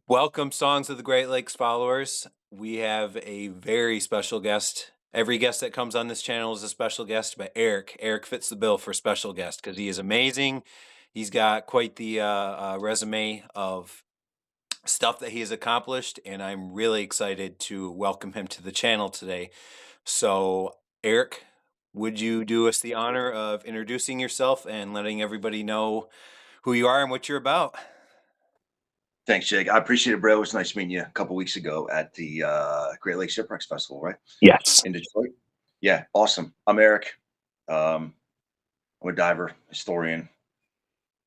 Welcome, Songs of the Great Lakes followers. We have a very special guest. Every guest that comes on this channel is a special guest, but Eric fits the bill for special guest because he is amazing. He's got quite the resume of stuff that he has accomplished, and I'm really excited to welcome him to the channel today. So, Eric, would you do us the honor of introducing yourself and letting everybody know who you are and what you're about? Thanks, Jake. I appreciate it, bro. It was nice meeting you a couple weeks ago at the Great Lakes Shipwrecks Festival, right? Yes. In Detroit. Yeah, awesome. I'm Eric. I'm a diver, historian,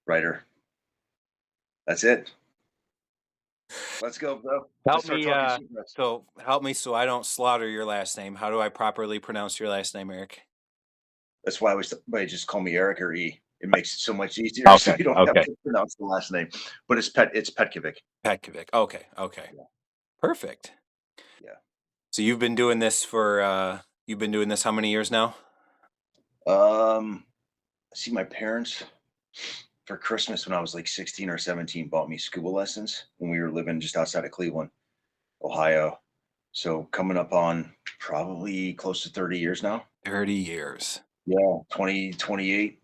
writer. That's it. Let's go, bro. Let's Help start me, talking shipwrecks. help me so I don't slaughter your last name. How do I properly pronounce your last name, Eric? That's why I was everybody just call me Eric or E. It makes it so much easier, so Okay, you don't have okay. to pronounce the last name. But it's Petkovic. Petkovic. Okay, okay. Yeah, Perfect. yeah. So you've been doing this how many years now? I see my parents for Christmas when I was like 16 or 17 bought me scuba lessons when we were living just outside of Cleveland, Ohio. So coming up on probably close to 30 years now. 30 years. Yeah, 20, 28,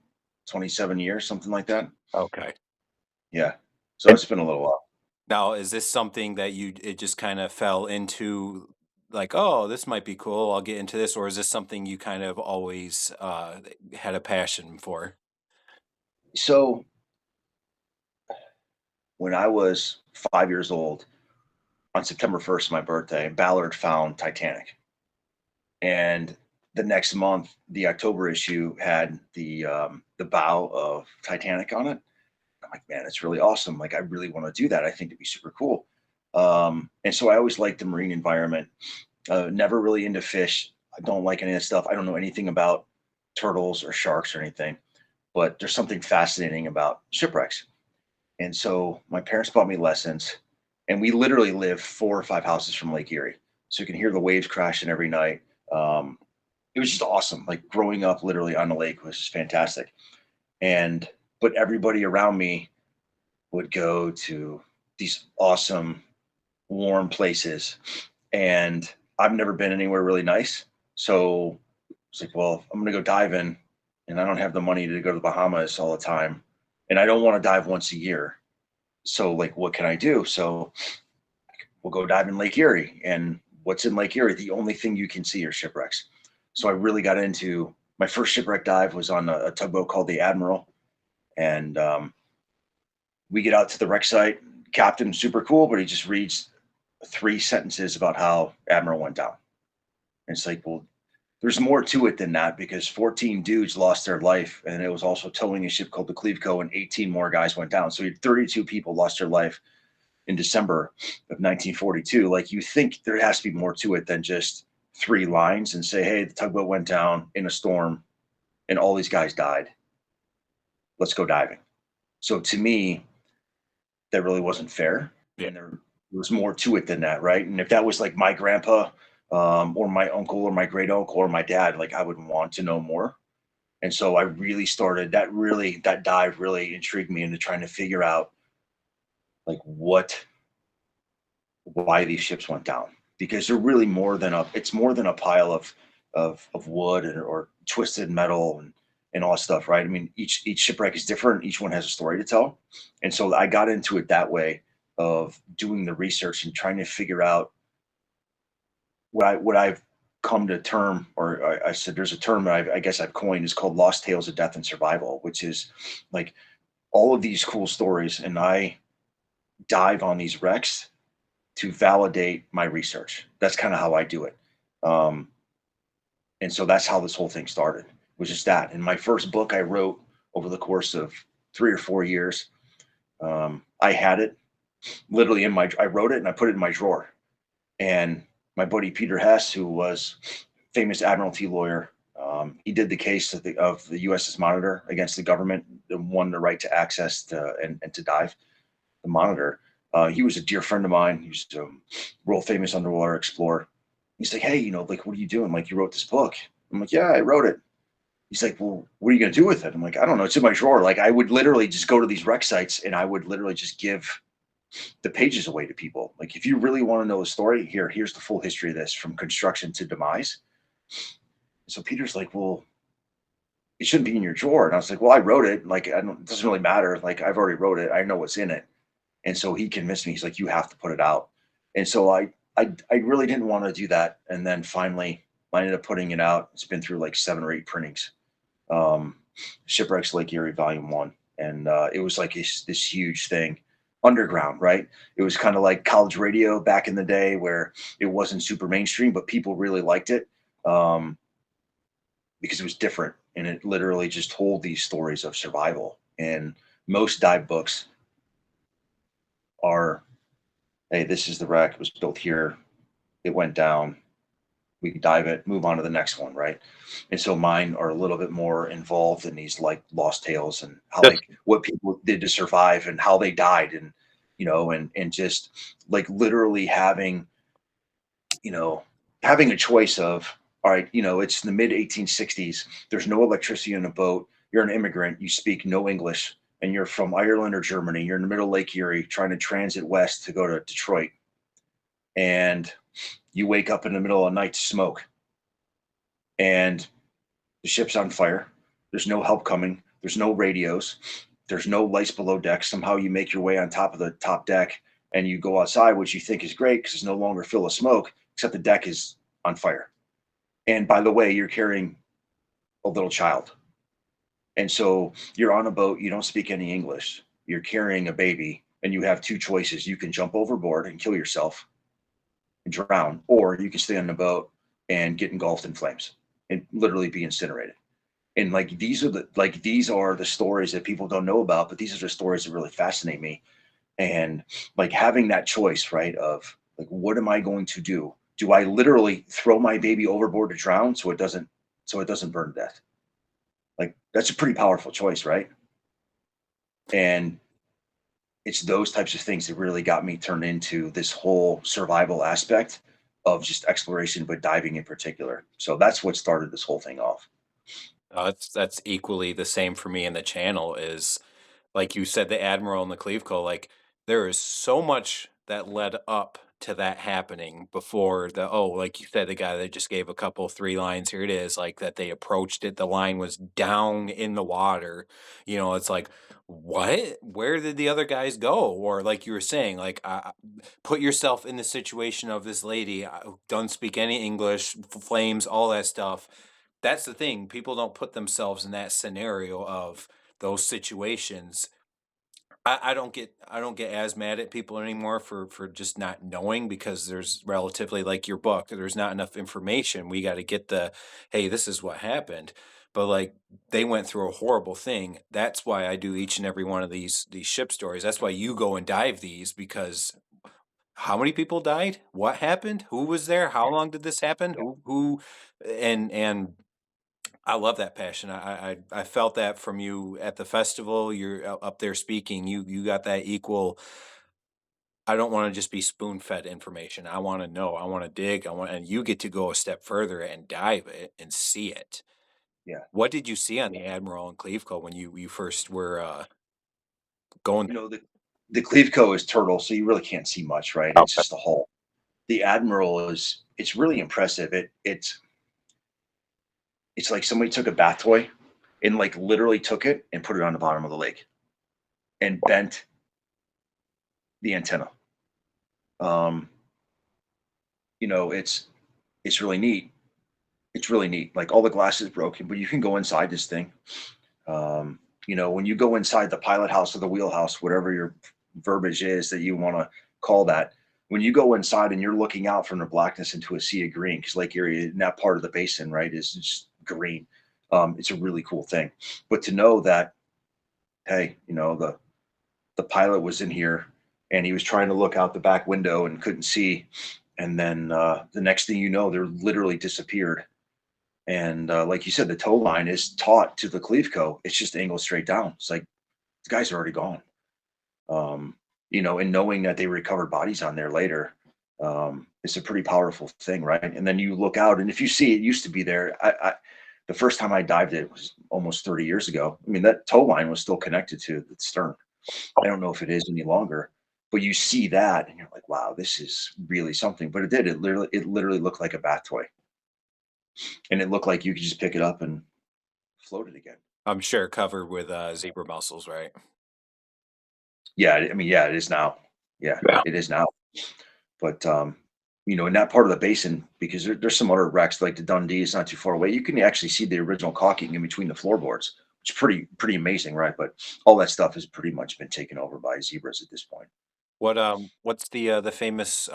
27 years, something like that. Okay. Yeah. So And it's been a little while. now is this something that it just kind of fell into like, oh, this might be cool, I'll get into this, or is this something you kind of always had a passion for? So when I was 5 years old, on September 1st, my birthday, Ballard found Titanic. And the next month, the October issue had the bow of Titanic on it. I'm like, man, it's really awesome. Like, I really want to do that. I think it'd be super cool. And so I always liked the marine environment. Never really into fish. I don't like any of that stuff. I don't know anything about turtles or sharks or anything, but there's something fascinating about shipwrecks. And so my parents bought me lessons, and we literally live 4 or 5 houses from Lake Erie. So you can hear the waves crashing every night. Um, it was just awesome. Like growing up literally on the lake was just fantastic. And but everybody around me would go to these awesome warm places, and I've never been anywhere really nice. So it's like, well, I'm gonna go diving, and I don't have the money to go to the Bahamas all the time, and I don't want to dive once a year. So like, what can I do? So we'll go dive in Lake Erie, and what's in Lake Erie? The only thing you can see are shipwrecks. So I really got into my first shipwreck dive was on a tugboat called the Admiral, and we get out to the wreck site. Captain super cool, but he just reads 3 sentences about how Admiral went down. And it's like, well, there's more to it than that because 14 dudes lost their life, and it was also towing a ship called the Cleveco, and 18 more guys went down. So 32 people lost their life in December of 1942. Like, you think there has to be more to it than just 3 lines and say, hey, the tugboat went down in a storm and all these guys died. Let's go diving. So to me, that really wasn't fair. Yeah. And there was more to it than that, right? And if that was like my grandpa, or my uncle or my great uncle or my dad, like I would want to know more. And so I really started that dive really intrigued me into trying to figure out like why these ships went down, because they're really more than a pile of wood or twisted metal and all that stuff, right? I mean, each shipwreck is different. Each one has a story to tell, and so I got into it that way of doing the research and trying to figure out what I've come to term, or I said there's a term that I guess I've coined is called lost tales of death and survival, which is like all of these cool stories, and I dive on these wrecks to validate my research. That's kind of how I do it. Um, and so that's how this whole thing started, was just that. And my first book I wrote over the course of 3 or 4 years, I had it literally I wrote it and I put it in my drawer. And my buddy Peter Hess, who was famous admiralty lawyer, he did the case of the USS Monitor against the government and won the right to access and to dive the Monitor. He was a dear friend of mine. He was a world famous underwater explorer. He's like, hey, like, what are you doing? Like, you wrote this book. I'm like, yeah, I wrote it. He's like, well, what are you going to do with it? I'm like, I don't know. It's in my drawer. Like, I would literally just go to these wreck sites and I would literally just give the pages away to people. Like, if you really want to know the story, here's the full history of this from construction to demise. So Peter's like, well, it shouldn't be in your drawer. And I was like, well, I wrote it. Like, I don't, it doesn't really matter. Like, I've already wrote it. I know what's in it. And so he convinced me. He's like, you have to put it out. And so I really didn't want to do that. And then finally, I ended up putting it out. It's been through like 7 or 8 printings. Um, Shipwrecks Lake Erie Volume One, and it was like this huge thing, underground, right? It was kind of like college radio back in the day, where it wasn't super mainstream, but people really liked it um, because it was different, and it literally just told these stories of survival. And most dive books are, hey, this is the wreck. It was built here. It went down. We dive it, move on to the next one, right? And so mine are a little bit more involved in these like lost tales and how That's they what people did to survive and how they died, and and just like literally having, you know, having a choice of, all right, it's the mid 1860s. There's no electricity in a boat. You're an immigrant. You speak no English, and you're from Ireland or Germany. You're in the middle of Lake Erie trying to transit west to go to Detroit, and you wake up in the middle of the night to smoke, and the ship's on fire. There's no help coming. There's no radios. There's no lights below deck. Somehow you make your way on top of the top deck and you go outside, which you think is great because it's no longer filled with smoke, except the deck is on fire. And by the way, you're carrying a little child. And so you're on a boat. You don't speak any English. You're carrying a baby, and you have two choices. You can jump overboard and kill yourself and drown, or you can stay on the boat and get engulfed in flames and literally be incinerated. And like these are the stories that people don't know about, but these are the stories that really fascinate me. And like having that choice, right, of like, what am I going to do? Do I literally throw my baby overboard to drown so it doesn't burn to death? Like, that's a pretty powerful choice, right? And it's those types of things that really got me turned into this whole survival aspect of just exploration, but diving in particular. So that's what started this whole thing off. that's equally the same for me in the channel is like you said, the Admiral and the Cleveco, like there is so much that led up to that happening before the like you said, the guy that just gave a couple 3 lines, here it is, like that they approached it, the line was down in the water. It's like, what? Where did the other guys go? Or like you were saying, like put yourself in the situation of this lady who doesn't speak any English, flames, all that stuff. That's the thing. People don't put themselves in that scenario of those situations. I don't get as mad at people anymore for just not knowing because there's relatively like your book, there's not enough information. We got to get the, hey, this is what happened. But like they went through a horrible thing. That's why I do each and every one of these ship stories. That's why you go and dive these because how many people died? What happened? Who was there? How long did this happen? Yeah. Who and I love that passion. I felt that from you at the festival. You're up there speaking. You got that equal. I don't want to just be spoon fed information. I want to know. I want to dig. And you get to go a step further and dive it and see it. Yeah. What did you see on the Admiral and Cleveco when you first were going You know, the Cleveco is turtle, so you really can't see much, right? there? It's just a hull. The Admiral it's really impressive. It's like somebody took a bath toy and like literally took it and put it on the bottom of the lake and bent the antenna. Um, it's really neat. It's really neat. Like, all the glass is broken, but you can go inside this thing. When you go inside the pilot house or the wheelhouse, whatever your verbiage is that you want to call that, when you go inside and you're looking out from the blackness into a sea of green, because Lake Erie in that part of the basin, right, is just green. It's a really cool thing. But to know that, hey, the pilot was in here and he was trying to look out the back window and couldn't see, and then the next thing you know, they're literally disappeared. And like you said, the tow line is taut to the Cleveco. It's just angled straight down. It's like the guys are already gone. And knowing that they recovered bodies on there later, it's a pretty powerful thing, right? And then you look out, and if you see it used to be there, the first time I dived it was almost 30 years ago. I mean, that tow line was still connected to the stern. I don't know if it is any longer, But you see that and you're like, wow, this is really something. But it literally looked like a bath toy. And it looked like you could just pick it up and float it again. I'm sure covered with, zebra mussels, right? Yeah, I mean, yeah, it is now. Yeah, Yeah. it is now. But in that part of the basin, because there's some other wrecks like the Dundee, it's not too far away. You can actually see the original caulking in between the floorboards, which is pretty amazing, right? But all that stuff has pretty much been taken over by zebras at this point. What's the famous,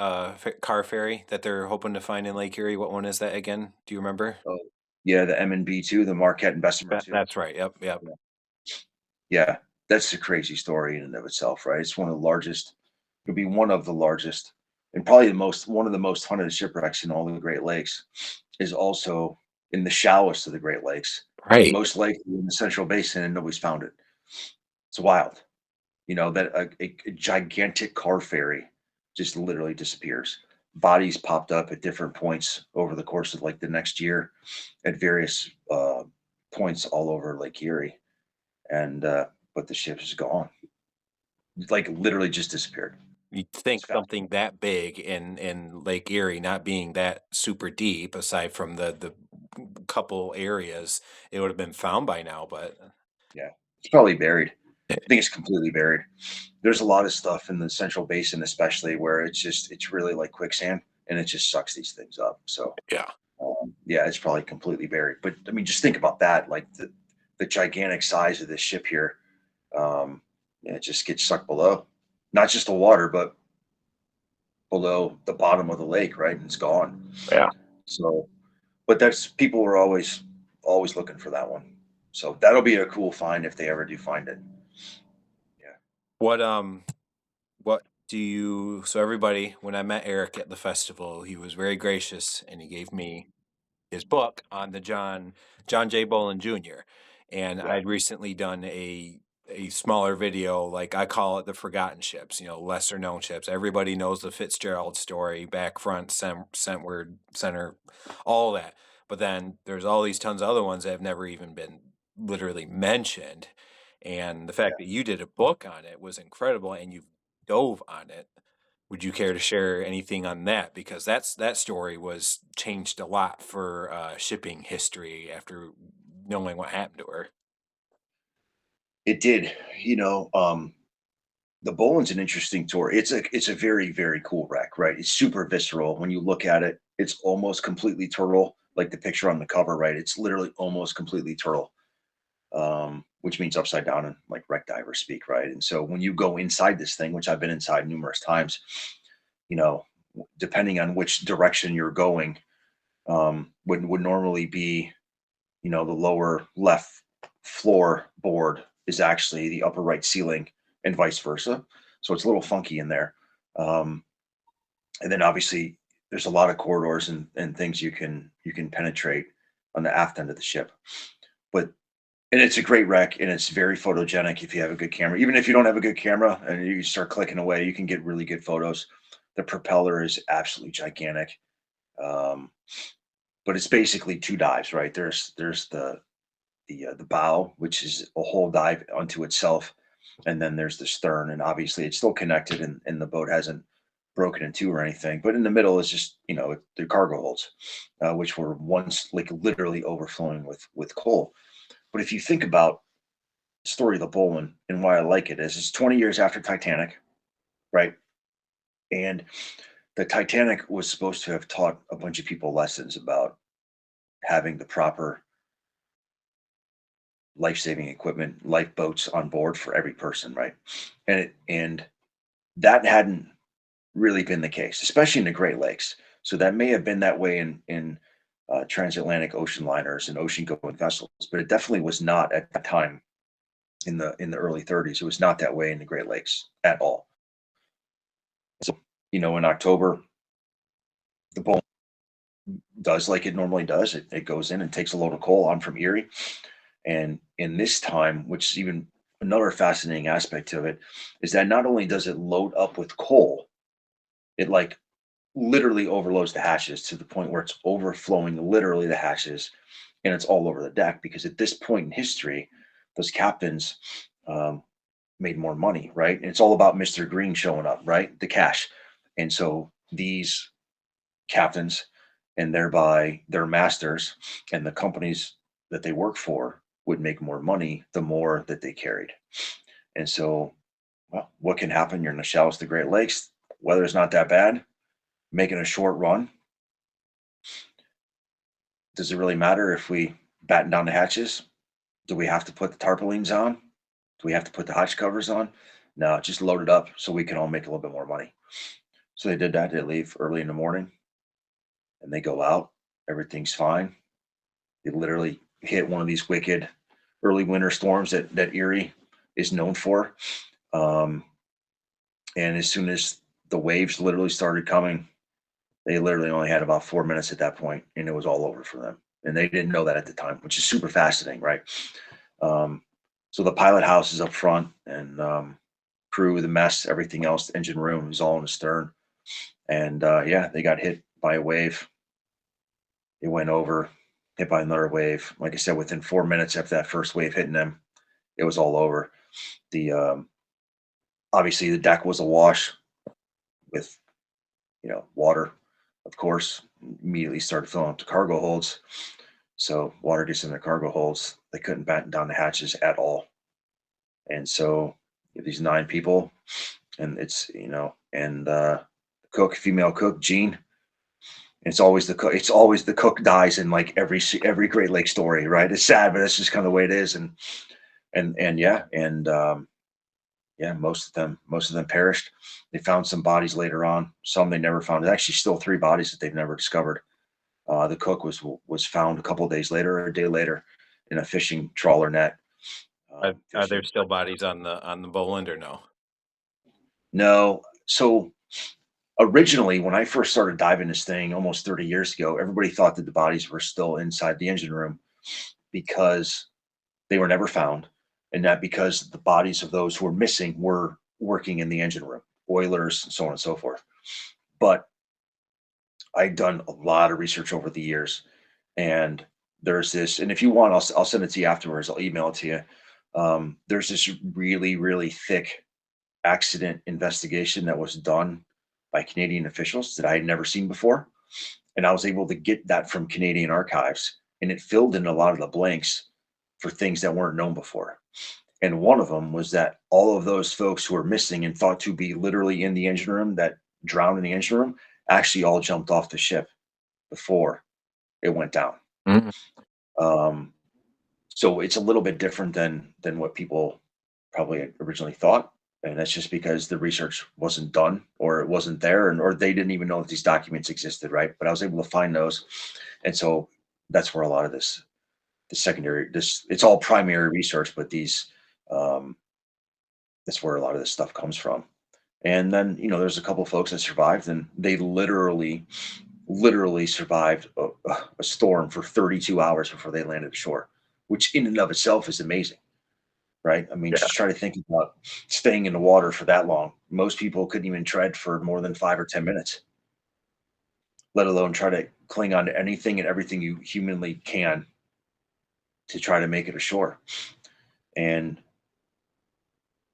car ferry that they're hoping to find in Lake Erie? What one is that again? Do you remember? Oh, yeah, the M&B two, the Marquette and Bessemer two. That's right, yep, yep. Yeah, yeah, that's a crazy story in and of itself, right? It's one of the largest. It'll be one of the largest, and probably the most one of the most hunted shipwrecks in all the Great Lakes. Is also in the shallowest of the Great Lakes, Right. most likely in the Central Basin, and nobody's found it. It's wild, that a gigantic car ferry just literally disappears. Bodies popped up at different points over the course of like the next year at various points all over Lake Erie, and but the ship is gone. Like literally just disappeared. You'd It's think something fascinating. that big in Lake Erie not being that super deep, aside from the couple areas, it would have been found by now, but Yeah, it's probably buried. I think it's completely buried. There's a lot of stuff in the Central Basin, especially where it's really like quicksand, and it just sucks these things up. So yeah. yeah, it's probably completely buried. But I mean, just think about that, like the gigantic size of this ship here. Yeah, it just gets sucked below, not just the water, but below the bottom of the lake, right? And it's gone. Yeah. So, but that's people were always looking for that one. So that'll be a cool find if they ever do find it. Yeah, What, what do you so everybody when I met Eric at the festival, he was very gracious and he gave me his book on the John J. Bolin Jr. And yeah, I'd recently done a smaller video, like I call it the forgotten ships, lesser known ships. Everybody knows the Fitzgerald story, back front, centward, center, all that. But then there's all these tons of other ones that have never even been literally mentioned. And the fact yeah. that you did a book on it was incredible and you dove on it. Would you care to share anything on that? Because that story was changed a lot for shipping history after knowing what happened to her. It did. The Bolin's an interesting tour. It's a very, very cool wreck, right? It's super visceral. When you look at it, it's almost completely turtle, like the picture on the cover, right? It's literally almost completely turtle, which means upside down in like wreck diver speak, right? And so when you go inside this thing, which I've been inside numerous times, you know, depending on which direction you're going, would normally be, the lower left floor board is actually the upper right ceiling and vice versa. So it's a little funky in there. Um, and then obviously there's a lot of corridors and things you can penetrate on the aft end of the ship. But and it's a great wreck and it's very photogenic if you have a good camera. Even if you don't have a good camera and you start clicking away, you can get really good photos. The propeller is absolutely gigantic. Um, but it's basically two dives, right? There's the bow, which is a whole dive unto itself, and then there's the stern, and obviously it's still connected, and the boat hasn't broken in two or anything. But in the middle is just the cargo holds, which were once like literally overflowing with coal. But if you think about the story of the Bolin and why I like it is it's 20 years after Titanic, right? And the Titanic was supposed to have taught a bunch of people lessons about having the proper life-saving equipment, lifeboats on board for every person, right? And that hadn't really been the case, especially in the Great Lakes. So that may have been that way in transatlantic ocean liners and ocean-going vessels, but it definitely was not at that time in the early 30s. It was not that way in the Great Lakes at all. So in October, the boat does like it normally does. It goes in and takes a load of coal. I'm from Erie, and in this time, which is even another fascinating aspect of it, is that not only does it load up with coal, it like literally overloads the hatches to the point where it's overflowing literally the hatches and it's all over the deck because at this point in history, those captains, um, made more money, right? And it's all about Mr. Green showing up, right? The cash. And so these captains and thereby their masters and the companies that they work for would make more money the more that they carried. And so, well, what can happen? You're in the shallows of the Great Lakes. Weather's not that bad. Making a short run. Does it really matter if we batten down the hatches? Do we have to put the tarpaulins on? Do we have to put the hatch covers on? No, just load it up so we can all make a little bit more money. So they did that. They leave early in the morning and they go out. Everything's fine. They literally hit one of these wicked early winter storms that Erie is known for. Um, and as soon as the waves literally started coming, they literally only had about 4 minutes at that point, and it was all over for them. And they didn't know that at the time, which is super fascinating, right? Um, so the pilot house is up front, and crew, the mess, everything else, the engine room is all in the stern. And yeah, they got hit by a wave. It went over, hit by another wave. Like I said, within 4 minutes after that first wave hitting them, it was all over. The Obviously the deck was awash with water. Of course, immediately started filling up the cargo holds. So water gets in the cargo holds. They couldn't batten down the hatches at all. And so these 9 people, and it's and cook, female cook, Jean. It's always the cook. It's always the cook dies in like every Great Lake story, right? It's sad, but that's just kind of the way it is. And yeah, and yeah, most of them perished. They found some bodies later on. Some they never found. There's actually still 3 bodies that they've never discovered. The cook was found a couple of days later, or a day later, in a fishing trawler net. Are there Fishing. still bodies on the Boland or no? No, so originally, when I first started diving this thing almost 30 years ago, everybody thought that the bodies were still inside the engine room because they were never found, and that because the bodies of those who were missing were working in the engine room, oilers, and so on and so forth. But I've done a lot of research over the years, and there's this, and if you want, I'll send it to you afterwards. I'll email it to you. There's this really, really thick accident investigation that was done by Canadian officials that I had never seen before. And I was able to get that from Canadian archives, and it filled in a lot of the blanks for things that weren't known before. And one of them was that all of those folks who were missing and thought to be literally in the engine room that drowned in the engine room actually all jumped off the ship before it went down. Mhm. Um, so it's a little bit different than what people probably originally thought, and that's just because the research wasn't done or it wasn't there, and or they didn't even know that these documents existed, right? But I was able to find those, and so that's where a lot of the secondary, this it's all primary research, but these um, that's where a lot of this stuff comes from. And then there's a couple of folks that survived, and they literally survived a storm for 32 hours before they landed ashore, which in and of itself is amazing, right? I mean, Yeah. just try to think about staying in the water for that long. Most people couldn't even tread for more than 5 or 10 minutes, let alone try to cling on to anything and everything you humanly can to try to make it ashore. And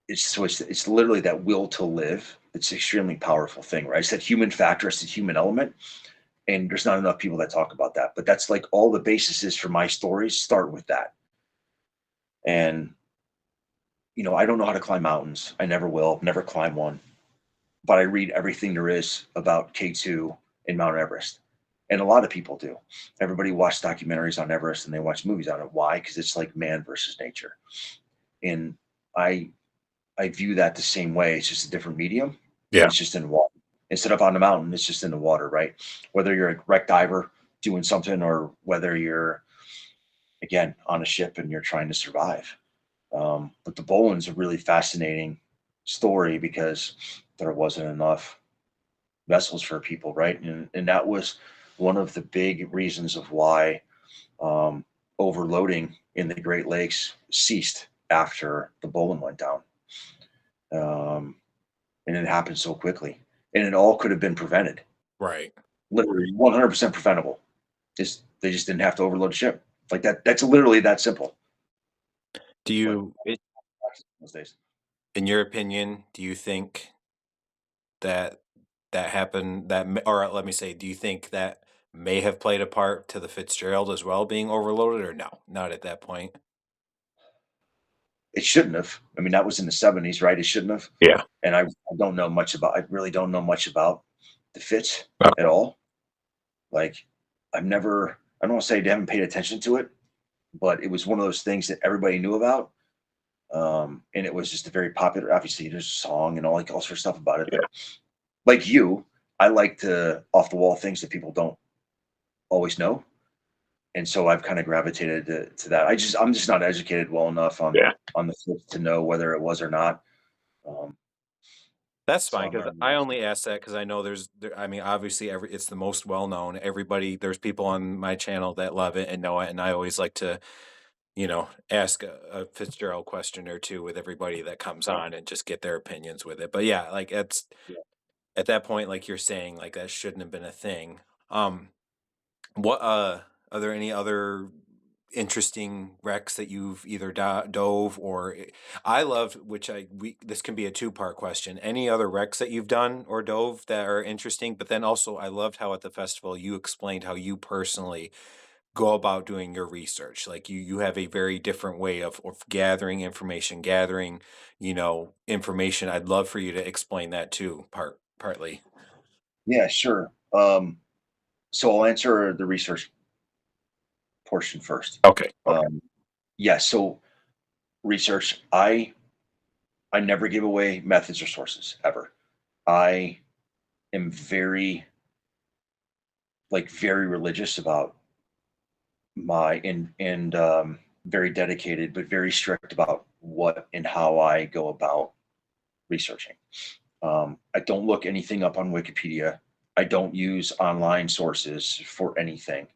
it's literally that will to live. It's an extremely powerful thing, right? It's that human factor, it's the human element. And there's not enough people that talk about that. But that's like all the basis is for my stories start with that. And I don't know how to climb mountains. I never will, never climb one. But I read everything there is about K2 and Mount Everest. And a lot of people do. Everybody watches documentaries on Everest and they watch movies on it. Why? Because it's like man versus nature. And I I view that the same way. It's just a different medium, and Yeah. it's just in water. Instead of on the mountain, it's just in the water, right? Whether you're a wreck diver doing something or whether you're again on a ship and you're trying to survive. But the Boland's a really fascinating story because there wasn't enough vessels for people, right? And that was one of the big reasons of why um, overloading in the Great Lakes ceased after the Boland went down. Um, and it happened so quickly. And it all could have been prevented. Right. Literally 100% preventable. Just they just didn't have to overload a ship. Like that that's literally that simple. Do But you it those days. In your opinion, do you think that that happened that or let me say, do you think that may have played a part to the Fitzgerald as well being overloaded or no? Not at that point? It shouldn't have. I mean, that was in the '70s, right? It shouldn't have. Yeah. And I don't know much about. I really don't know much about the Fitz at Okay. all. Like, I've never. I don't want to say I haven't paid attention to it, but it was one of those things that everybody knew about. And it was just a very popular. Obviously, there's a song and all sorts of stuff about it. Yeah. But like you, I like to off the wall things that people don't always know, and so I've kind of gravitated to that. I'm just not educated well enough Yeah. on the Fitz to know whether it was or not. Um, That's so fine I'm because not I really only sure. ask that because I know I mean, obviously, it's the most well known. Everybody, there's people on my channel that love it and know it, and I always like to, ask a Fitzgerald question or two with everybody that comes Yeah, on and just get their opinions with it. But yeah, like yeah, at that point, like you're saying, like that shouldn't have been a thing. Um, what are there any other interesting wrecks that you've either dove or I loved, which this can be a two-part question. Any other wrecks that you've done or dove that are interesting? But then also I loved how at the festival you explained how you personally go about doing your research. Like you have a very different way of gathering information, gathering, information. I'd love for you to explain that too, partly. yeah, sure. So I'll answer the research portion first. Okay. Okay. Um, yeah, so research. I never give away methods or sources ever. I am very religious about my and very dedicated, but very strict about what and how I go about researching. I don't look anything up on Wikipedia. I don't use online sources for anything.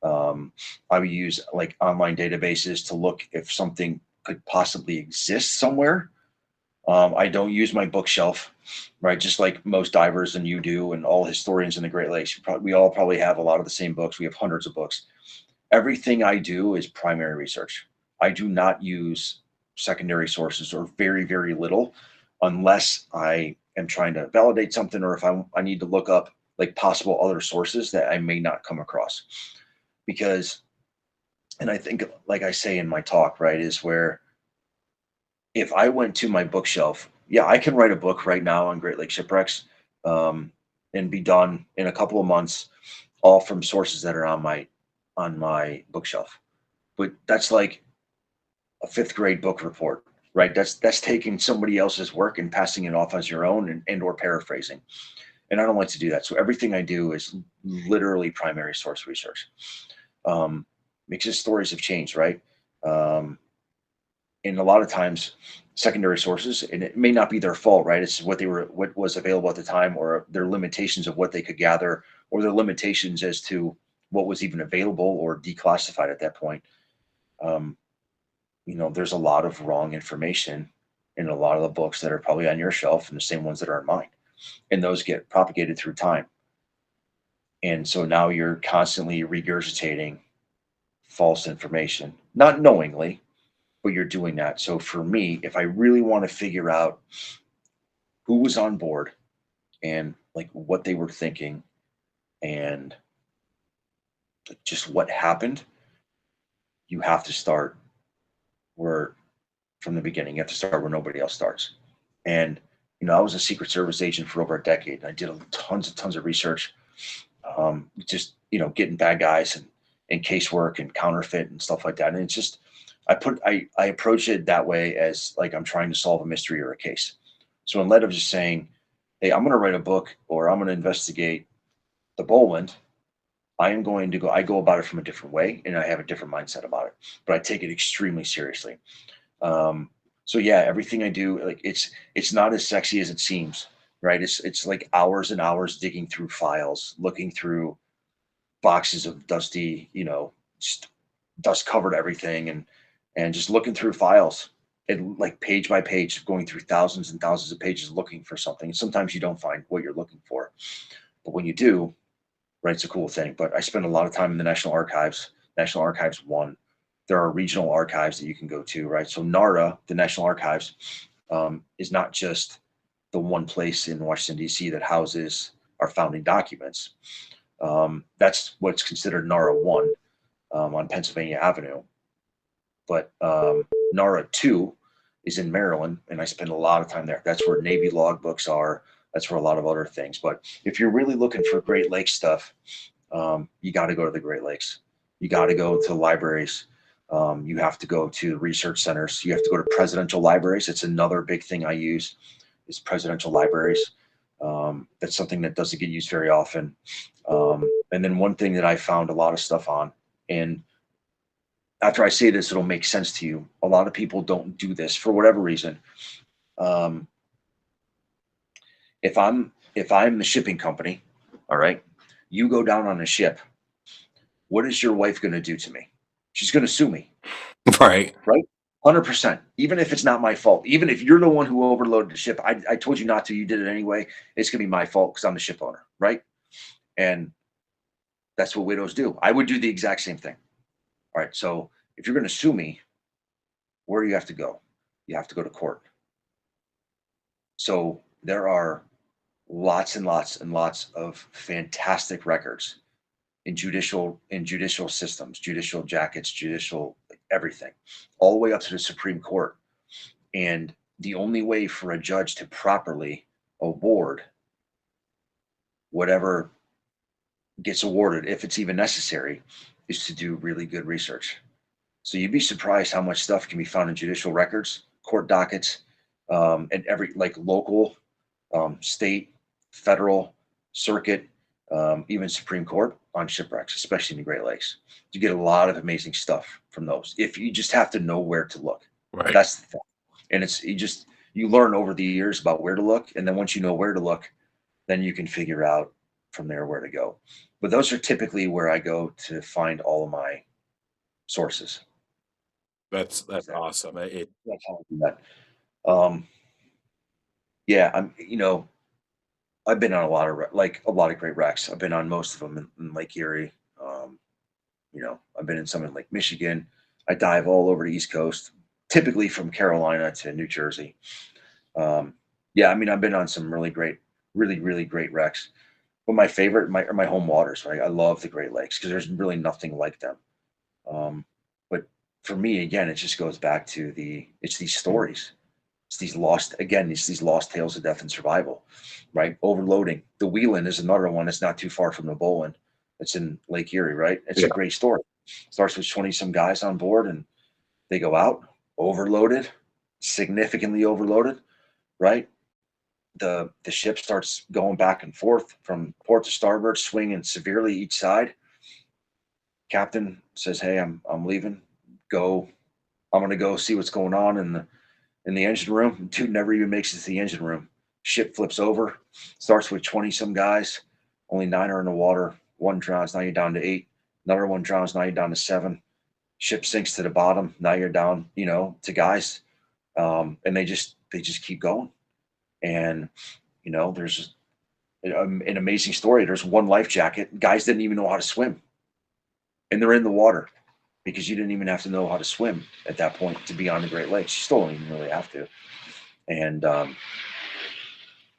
I would use like online databases to look if something could possibly exist somewhere. I don't use my bookshelf, right? Just like most divers and you do, and all historians in the Great Lakes. We all probably have a lot of the same books. We have hundreds of books. Everything I do is primary research. I do not use secondary sources or very little unless I am trying to validate something or if I need to look up like possible other sources that I may not come across. Because, and I think, like I say in my talk, right, is where if I went to my bookshelf, yeah, I can write a book right now on Great Lake shipwrecks um, and be done in a couple of months, all from sources that are on my bookshelf. But that's like a fifth grade book report, right? That's taking somebody else's work and passing it off as your own and or paraphrasing. And I don't like to do that. So everything I do is literally primary source research. Um, because stories have changed, right? Um, and a lot of times secondary sources, and it may not be their fault, right? It's what was available at the time or their limitations of what they could gather or their limitations as to what was even available or declassified at that point. Um, there's a lot of wrong information in a lot of the books that are probably on your shelf and the same ones that are in mine. And those get propagated through time. And so now you're constantly regurgitating false information, not knowingly, but you're doing that. So for me, if I really want to figure out who was on board and like what they were thinking and just what happened, you have to start where from the beginning. You have to start where nobody else starts. And I was a Secret Service agent for over a decade. I did tons of research, just getting bad guys and casework and counterfeit and stuff like that. And it's just I approach it that way as like I'm trying to solve a mystery or a case. So instead of just saying, "Hey, I'm going to write a book or I'm going to investigate the Boland," I go about it from a different way and I have a different mindset about it. But I take it extremely seriously. Um, so yeah, everything I do, like it's not as sexy as it seems, right? It's like hours and hours digging through files, looking through boxes of dusty, just dust covered everything and just looking through files and like page by page, going through thousands and thousands of pages looking for something. Sometimes you don't find what you're looking for, but when you do, right, it's a cool thing. But I spend a lot of time in the National Archives. National Archives 1. There are regional archives that you can go to, right? So NARA, the National Archives, is not just the one place in Washington, D.C. that houses our founding documents. That's what's considered NARA 1 on Pennsylvania Avenue. But NARA 2 is in Maryland, and I spend a lot of time there. That's where Navy logbooks are. That's where a lot of other things. But if you're really looking for Great Lakes stuff, you got to go to the Great Lakes. You got to go to libraries. You have to go to research centers. You have to go to presidential libraries. It's another big thing I use is presidential libraries. That's something that doesn't get used very often. And then one thing that I found a lot of stuff on, and after I say this, it'll make sense to you. A lot of people don't do this for whatever reason. Um, if I'm the shipping company, all right, you go down on a ship. What is your wife going to do to me? She's going to sue me, Right. right? 100%. Even if it's not my fault, even if you're the one who overloaded the ship, I told you not to, you did it anyway. It's going to be my fault because I'm the ship owner, right? And that's what widows do. I would do the exact same thing. All right. So if you're going to sue me, where do you have to go? You have to go to court. So there are lots and lots and lots of fantastic records in judicial systems, judicial jackets, judicial everything, all the way up to the Supreme Court. And the only way for a judge to properly award whatever gets awarded, if it's even necessary, is to do really good research. So you'd be surprised how much stuff can be found in judicial records, court dockets, and every like local, state, federal, circuit, even Supreme Court on shipwrecks, especially in the Great Lakes. You get a lot of amazing stuff from those. If you just have to know where to look, Right. that's the thing. And it's you learn over the years about where to look, and then once you know where to look, then you can figure out from there where to go. But those are typically where I go to find all of my sources. That's awesome. That's how I do that. Yeah, I've been on a lot of like a lot of great wrecks. I've been on most of them in Lake Erie. I've been in some in Lake Michigan. I dive all over the East Coast, typically from Carolina to New Jersey. Um, yeah, I mean, I've been on some really great, really, really great wrecks. But my favorite are my home waters, right? I love the Great Lakes because there's really nothing like them. But for me, again, it just goes back to it's these stories. It's these lost tales of death and survival, right? Overloading. The Wheelan is another one that's not too far from the Bolin. It's in Lake Erie, right? It's Yeah. a great story. Starts with 20 some guys on board and they go out overloaded, significantly overloaded, right? The ship starts going back and forth from port to starboard, swinging severely each side. Captain says, "Hey, I'm leaving. Go. I'm gonna go see what's going on in the engine room." Dude never even makes it to the engine room. Ship flips over. Starts with 20 some guys. Only 9 are in the water. One drowns. Now you're down to 8. Another one drowns. Now you're down to 7. Ship sinks to the bottom. Now you're down, to guys. And they just keep going. And there's an amazing story. There's one life jacket. Guys didn't even know how to swim, and they're in the water because you didn't even have to know how to swim at that point to be on the Great Lakes. You still don't even really have to. And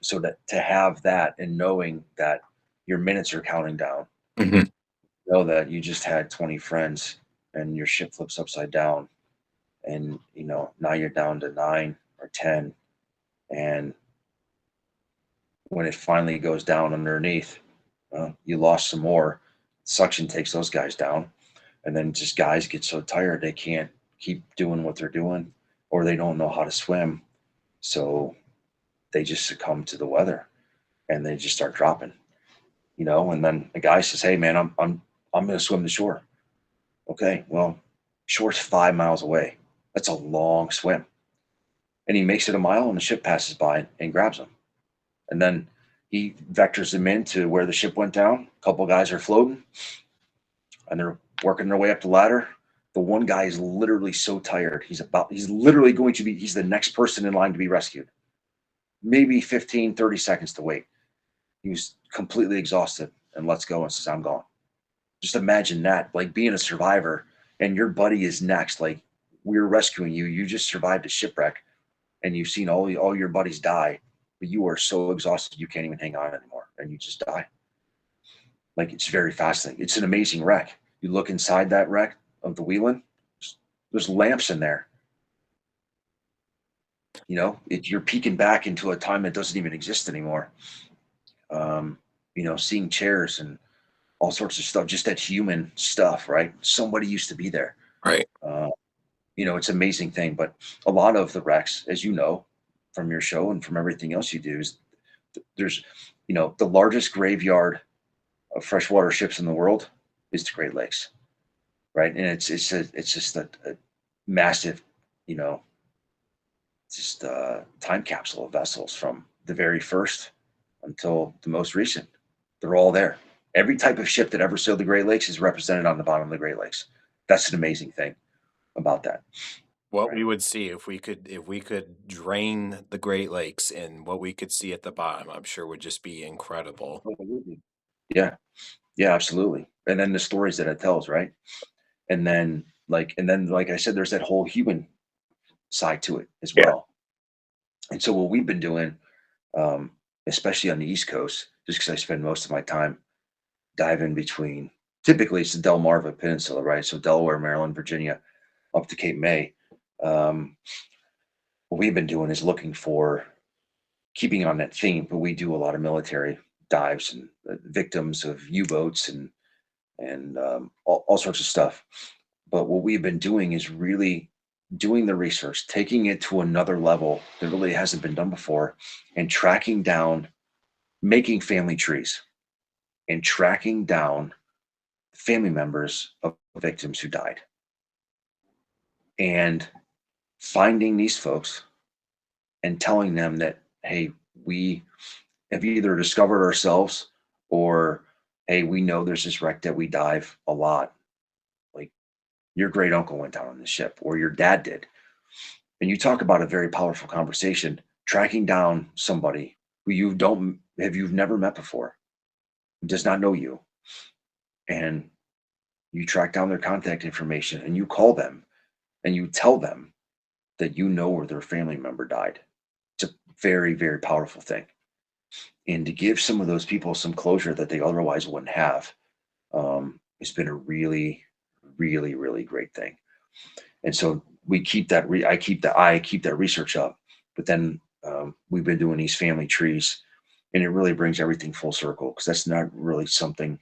so that to have that and knowing that your minutes are counting down, Mhm. know that you just had 20 friends and your ship flips upside down, and now you're down to 9 or 10, and when it finally goes down underneath, you lost some more. Suction takes those guys down, and then just guys get so tired they can't keep doing what they're doing, or they don't know how to swim, so they just succumb to the weather and they just start dropping. And then the guy says, "Hey, man, I'm going to swim the shore." Okay, well, shore's 5 miles away. That's a long swim, and he makes it a mile, and the ship passes by and grabs him. And then he vectors them into where the ship went down. A couple guys are floating and they're working their way up the ladder. The one guy is literally so tired. He's literally he's the next person in line to be rescued. Maybe 15, 30 seconds to wait. He was completely exhausted and lets go and says, "I'm gone." Just imagine that, like being a survivor and your buddy is next. Like, we're rescuing you. You just survived a shipwreck. and you've seen all your buddies die, but you are so exhausted you can't even hang on anymore, and you just die. Like, it's very fascinating. It's an amazing wreck. You look inside that wreck of the Wheeling, there's lamps in there. You're peeking back into a time that doesn't even exist anymore. Um, seeing chairs and all sorts of stuff, just that human stuff, right? Somebody used to be there. Right. Uh, it's an amazing thing. But a lot of the wrecks, as you know, from your show and from everything else you do, is there's, the largest graveyard of freshwater ships in the world is the Great Lakes, right? And it's just a massive, you know, just time capsule of vessels from the very first until the most recent. They're all there. Every type of ship that ever sailed the Great Lakes is represented on the bottom of the Great Lakes. That's an amazing thing about that, What we right? would see if we could drain the Great Lakes and what we could see at the bottom, I'm sure would just be incredible. Absolutely. Yeah, yeah, absolutely. And then the stories that it tells, right? And then, like I said, there's that whole human side to it as Yeah. well. And so what we've been doing, um, especially on the East Coast, just because I spend most of my time diving between. Typically, it's the Delmarva Peninsula, right? So Delaware, Maryland, Virginia, up to Cape May. Um, what we've been doing is looking for keeping on that theme, but we do a lot of military dives and victims of U-boats and all sorts of stuff. But what we've been doing is really doing the research, taking it to another level that really hasn't been done before, and tracking down, making family trees and tracking down family members of victims who died and finding these folks and telling them that, hey, we have either discovered ourselves, or hey, we know there's this wreck that we dive a lot. Like, your great uncle went down on this ship, or your dad did. And you talk about a very powerful conversation, tracking down somebody who you've never met before, does not know you, and you track down their contact information and you call them and you tell them that you know where their family member died. It's a very, very powerful thing. And to give some of those people some closure that they otherwise wouldn't have, has been a really, really, really great thing. And so I keep that research up. But then we've been doing these family trees, and it really brings everything full circle because that's not really something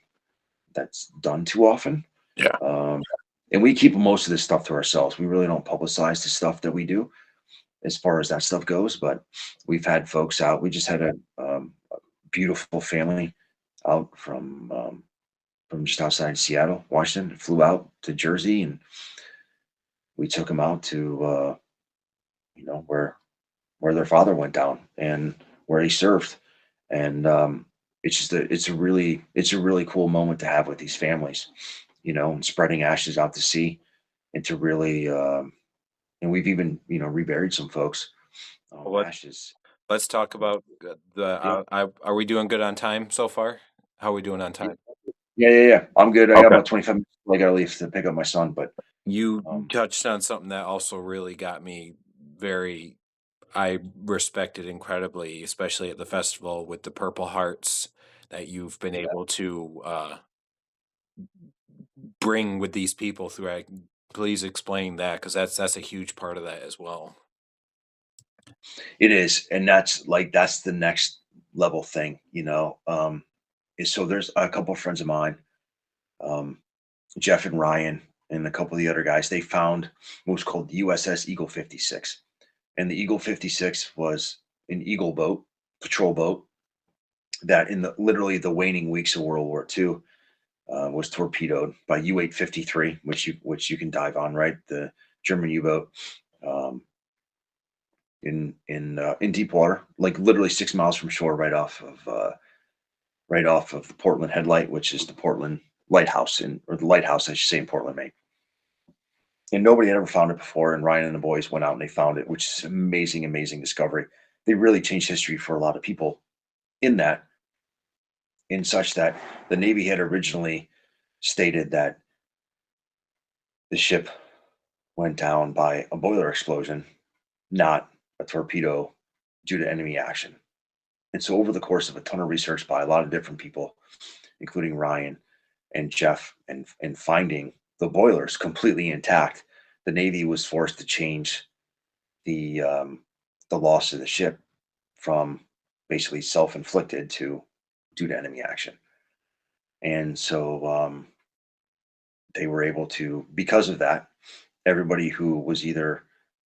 that's done too often. Yeah. Um, and we keep most of this stuff to ourselves. We really don't publicize the stuff that we do as far as that stuff goes. But we've had folks out. We just had a beautiful family out from just outside Seattle, Washington. Flew out to Jersey, and we took them out to where their father went down and where he served. And it's a really cool moment to have with these families, and spreading ashes out to sea, and to really and we've even reburied some folks, Well, ashes. let's talk about the Yeah. are we doing good on time so far? How are we doing on Yeah, time? yeah, yeah, yeah. I'm good. I got Okay. about 25 minutes. I gotta leave to pick up my son, but You um, touched on something that also really got me very I respect it incredibly, especially at the festival with the Purple Hearts that you've been yeah, able to bring with these people through. Please explain that because that's a huge part of that as well. it is, and that's the next level thing. Is so there's a couple of friends of mine, um, Jeff and Ryan, and a couple of the other guys. They found what was called the USS Eagle 56, and the Eagle 56 was an Eagle boat, patrol boat that in the literally the waning weeks of World War II was torpedoed by U-853, which you can dive on, right? The German U-boat, um, in deep water, like literally 6 miles from shore, right off of the Portland Headlight, which is the Portland lighthouse, or the lighthouse, I should say, in Portland, Maine. And nobody had ever found it before. And Ryan and the boys went out and they found it, which is amazing, amazing discovery. They really changed history for a lot of people in that, in such that the Navy had originally stated that the ship went down by a boiler explosion, not a torpedo due to enemy action. And so, over the course of a ton of research by a lot of different people, including Ryan and Jeff, and finding the boilers completely intact, the Navy was forced to change the um, the loss of the ship from basically self-inflicted to due to enemy action. And so they were able to, because of that, everybody who was either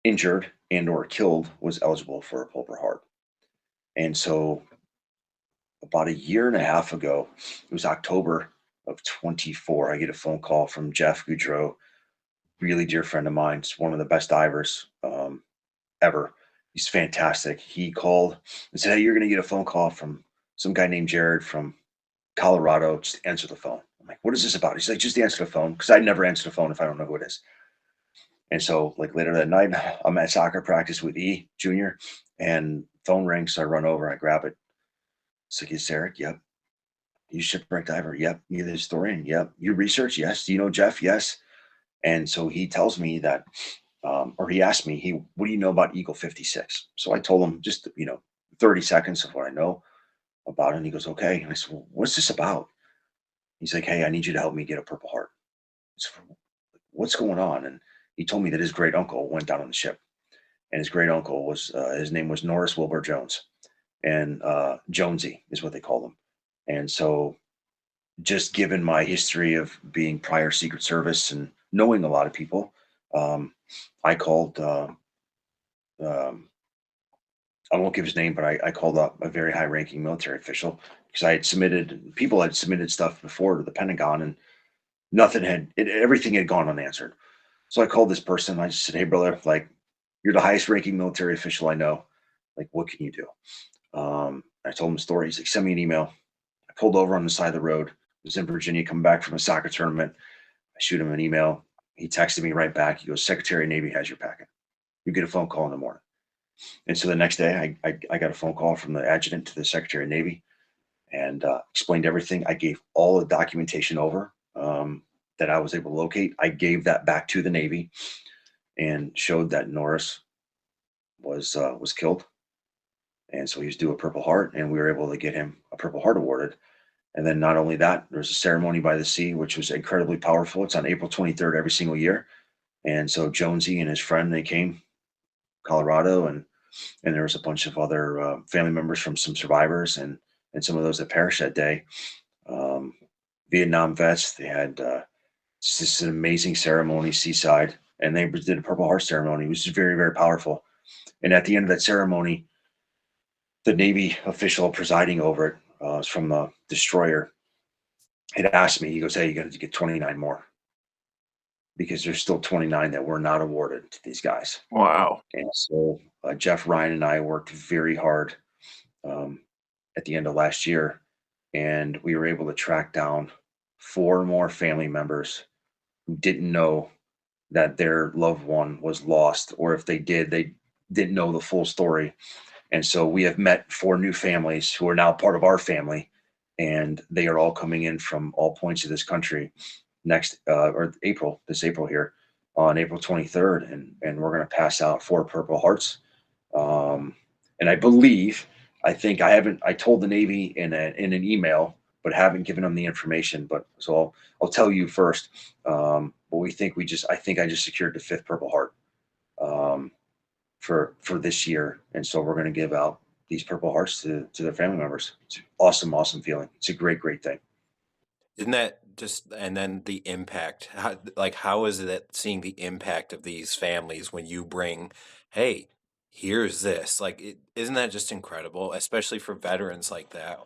injured and or killed was eligible for a Purple Heart. And so about a year and a half ago, it was October of 24, I get a phone call from Jeff Goudreau, really dear friend of mine. He's one of the best divers ever. He's fantastic. He called and said, "Hey, you're going to get a phone call from some guy named Jared from Colorado. Just answer the phone." I'm like, "What is this about?" He's like, "Just answer the phone," because I never answer the phone if I don't know who it is. And so, like later that night, I'm at soccer practice with E Junior, and phone rings. So I run over, I grab it. It's like, "It's Eric." "Yep." "You shipwreck diver?" "Yep." "You the historian?" "Yep." "You research?" "Yes." "Do you know Jeff?" "Yes." And so he tells me that, or he asked me, "What do you know about Eagle 56?" So I told him just, 30 seconds of what I know about it. And he goes, "Okay." And I said, "Well, what's this about?" He's like, "Hey, I need you to help me get a Purple Heart." I said, "What's going on?" And he told me that his great uncle went down on the ship, and his great uncle was, his name was Norris Wilbur Jones, and Jonesy is what they called him. And so, just given my history of being prior Secret Service and knowing a lot of people, um, I called. Um, I won't give his name, but I called up a very high-ranking military official because I had submitted people had submitted stuff before to the Pentagon, and everything had gone unanswered. So I called this person. I just said, "Hey, brother, like you're the highest-ranking military official I know. Like, what can you do?" I told him the story. He's like, "Send me an email." I pulled over on the side of the road. I was in Virginia, coming back from a soccer tournament. I shoot him an email. He texted me right back. He goes, "Secretary of Navy has your packet. You get a phone call in the morning." And so the next day, I got a phone call from the adjutant to the Secretary of Navy, and explained everything. I gave all the documentation over, that I was able to locate. I gave that back to the Navy and showed that Norris was killed, and so he was due a Purple Heart, and we were able to get him a Purple Heart awarded. And then not only that, there was a ceremony by the sea, which was incredibly powerful. It's on April 23rd every single year, and so Jonesy and his friend, they came Colorado, and there was a bunch of other family members from some survivors, and some of those that perished that day. Um, Vietnam vets. They had just an amazing ceremony seaside, and they did a Purple Heart ceremony, which is very, very powerful. And at the end of that ceremony, the Navy official presiding over it, was from the destroyer, had asked me. He goes, "Hey, you got to get 29 more because there's still 29 that were not awarded to these guys." Wow. And so Jeff, Ryan, and I worked very hard, um, at the end of last year, and we were able to track down four more family members who didn't know that their loved one was lost, or if they did, they didn't know the full story. And so we have met four new families who are now part of our family, and they are all coming in from all points of this country next, or this April here, on April 23rd, and we're going to pass out four Purple Hearts. Um, and I think I told the Navy in an email, but haven't given them the information. But so I'll tell you first. But I think I just secured the fifth Purple Heart, um, for this year, and so we're going to give out these Purple Hearts to their family members. It's an awesome, awesome feeling. It's a great, great thing. Isn't that just, and then the impact, how is it seeing the impact of these families when you bring, "Hey, here's this," isn't that just incredible, especially for veterans like that?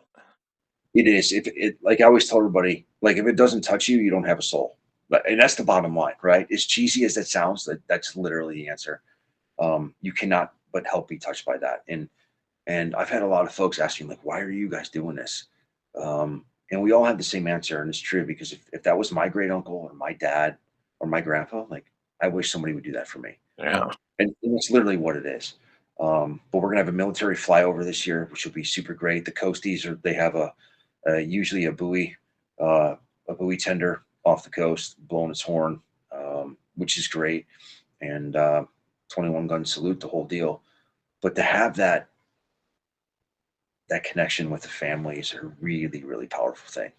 It is. If it Like I always tell everybody, like if it doesn't touch you, you don't have a soul. And that's the bottom line, right? As cheesy as that sounds, that's literally the answer. You cannot but help be touched by that. And I've had a lot of folks asking, like, why are you guys doing this? And we all have the same answer, and it's true because if that was my great uncle or my dad or my grandpa, like I wish somebody would do that for me. Yeah. And it's literally what it is. But we're gonna have a military flyover this year, which will be super great. The coasties they have usually uh, a buoy tender off the coast blowing its horn, which is great, and 21 gun salute, the whole deal. But to have that connection with the family is a really, really powerful thing.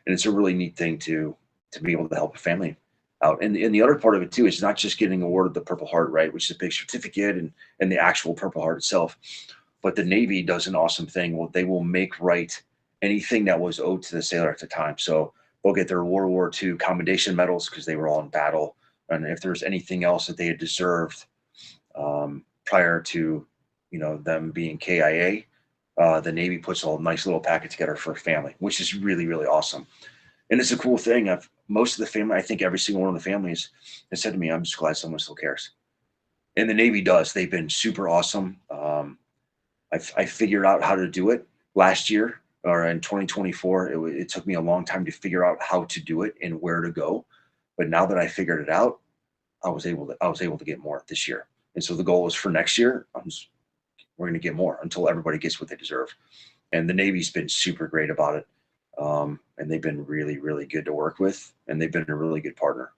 And it's a really neat thing to be able to help a family out. And the other part of it too is not just getting awarded the Purple Heart, right, which is a big certificate and the actual Purple Heart itself, but the Navy does an awesome thing. Well, they will make right anything that was owed to the sailor at the time. So they'll get their World War II commendation medals because they were all in battle, and if there's anything else that they had deserved prior to them being KIA, the Navy puts a nice little packet together for a family, which is really, really awesome. And it's a cool thing. Most of the family, I think every single one of the families has said to me, I'm just glad someone still cares. And the Navy does. They've been super awesome. I figured out how to do it last year or in 2024. It took me a long time to figure out how to do it and where to go. But now that I figured it out, I was able to get more this year. And so the goal is for next year, we're going to get more until everybody gets what they deserve. And the Navy's been super great about it. And they've been really, really good to work with, and they've been a really good partner.